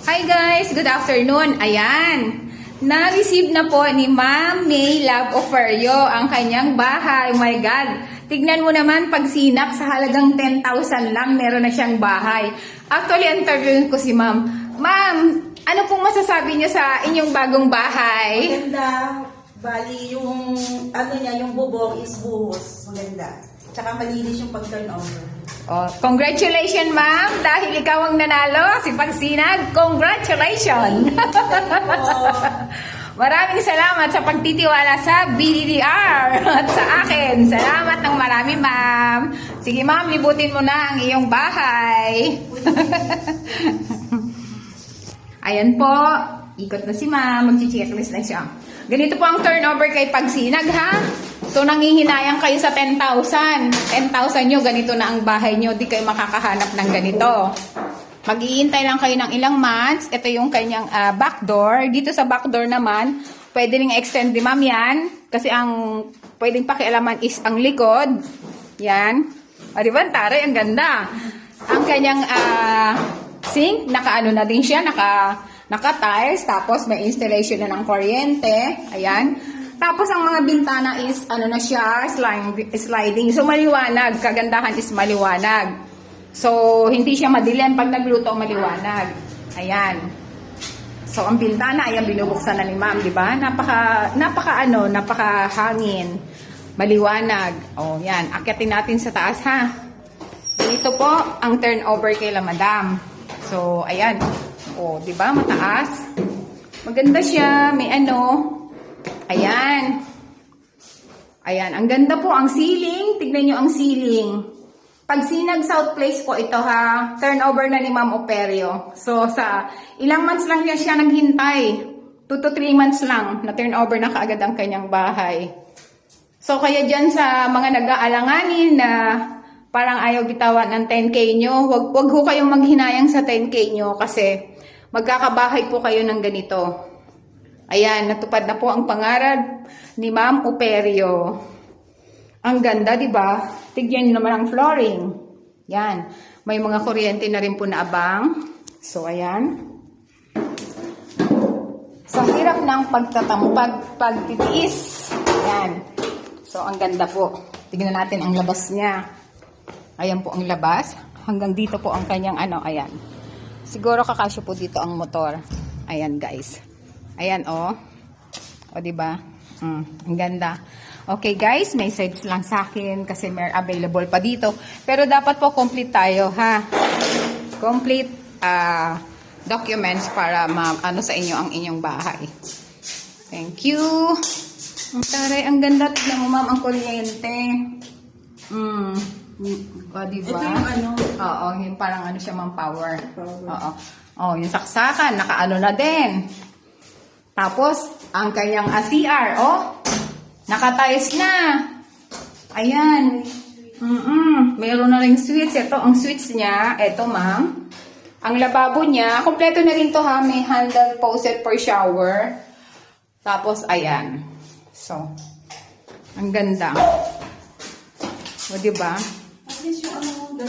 Hi guys! Good afternoon! Ayan! Na-receive na po ni Ma'am May Love Oferio ang kanyang bahay. Oh my God! Tignan mo naman pag sinap sa halagang 10,000 lang meron na siyang bahay. Actually, interviewin ko si Ma'am. Ma'am, ano pong masasabi niyo sa inyong bagong bahay? Maganda. Bali, yung ano niya, yung bubong is buhos. Maganda. Tsaka malinis yung pag-turnover. Oh, congratulations, Ma'am! Dahil ikaw ang nanalo, si Pagsinag, congratulations! Maraming salamat sa pagtitiwala sa BDDR at sa akin. Salamat ng marami, Ma'am. Sige, Ma'am, libutin mo na ang iyong bahay. Ayan po, ikot na si Ma'am. Mag-checklist na siya. Ganito po ang turnover kay Pagsinag, ha? So, nangihinayang kayo sa 10,000. 10,000 nyo, ganito na ang bahay nyo. Di kayo makakahanap ng ganito. Mag-iintay lang kayo ng ilang months. Ito yung kanyang back door. Dito sa back door naman, pwede rin extend ni Ma'am yan. Kasi ang pwedeng pakialaman is ang likod. Yan. O, diba? Taray, ang ganda. Ang kanyang sink, naka-ano na din siya, naka-tiles. Tapos, may installation na ng kuryente. Ayan. Tapos, ang mga bintana is, ano na siya, sliding. So, maliwanag. Kagandahan is maliwanag. So, hindi siya madilim. Pag nagluto, maliwanag. Ayan. So, ang bintana, ayan, binubuksan na ni Ma'am, di ba? Napaka-hangin. Maliwanag. O, yan. Akyatin natin sa taas, ha? Dito po, ang turnover kay La Madam. So, ayan. O, di ba? Mataas. Maganda siya. May ano. Ayan. Ayan. Ang ganda po ang ceiling. Tignan nyo ang ceiling. Pagsinag South Place po ito, ha. Turnover na ni Ma'am Oferio. So, sa ilang months lang siya naghintay. 2 to 3 months lang na turnover na kaagad ang kanyang bahay. So, kaya dyan sa mga nag-aalanganin na parang ayaw bitawan ng 10K nyo, wag ho kayong maghinayang sa 10K nyo kasi magkakabahay po kayo ng ganito. Ayan, natupad na po ang pangarap ni Ma'am Oferio. Ang ganda, di ba? Tignan nyo naman ang flooring. Yan. May mga kuryente na rin po na abang. So, ayan. Sa hirap ng pagtitiis. Ayan. So, ang ganda po. Tignan natin ang labas niya. Ayan po ang labas. Hanggang dito po ang kanyang ano, ayan. Siguro kakasya po dito ang motor. Ayan, guys. Ayan, oh. O, diba? Ang ganda. Okay, guys. May sides lang sa akin kasi may available pa dito. Pero dapat po complete tayo, ha? Complete documents para ano sa inyo ang inyong bahay. Thank you. Ang taray, ang ganda. Tignan mo, ma'am, ang kuryente. O, diba? Ito yung ano? Oo, yung parang ano siya, ma'am, power. Oo. Oh, yung saksakan, nakaano na din. Tapos, ang kanyang CR, oh, nakatiles na. Ayan. Mayroon na ring switch. Ito, ang switch niya, ito, ma'am. Ang lababo niya, kompleto na rin to, ha. May handle faucet for shower. Tapos, ayan. So, ang ganda. O, diba? At least yung ano,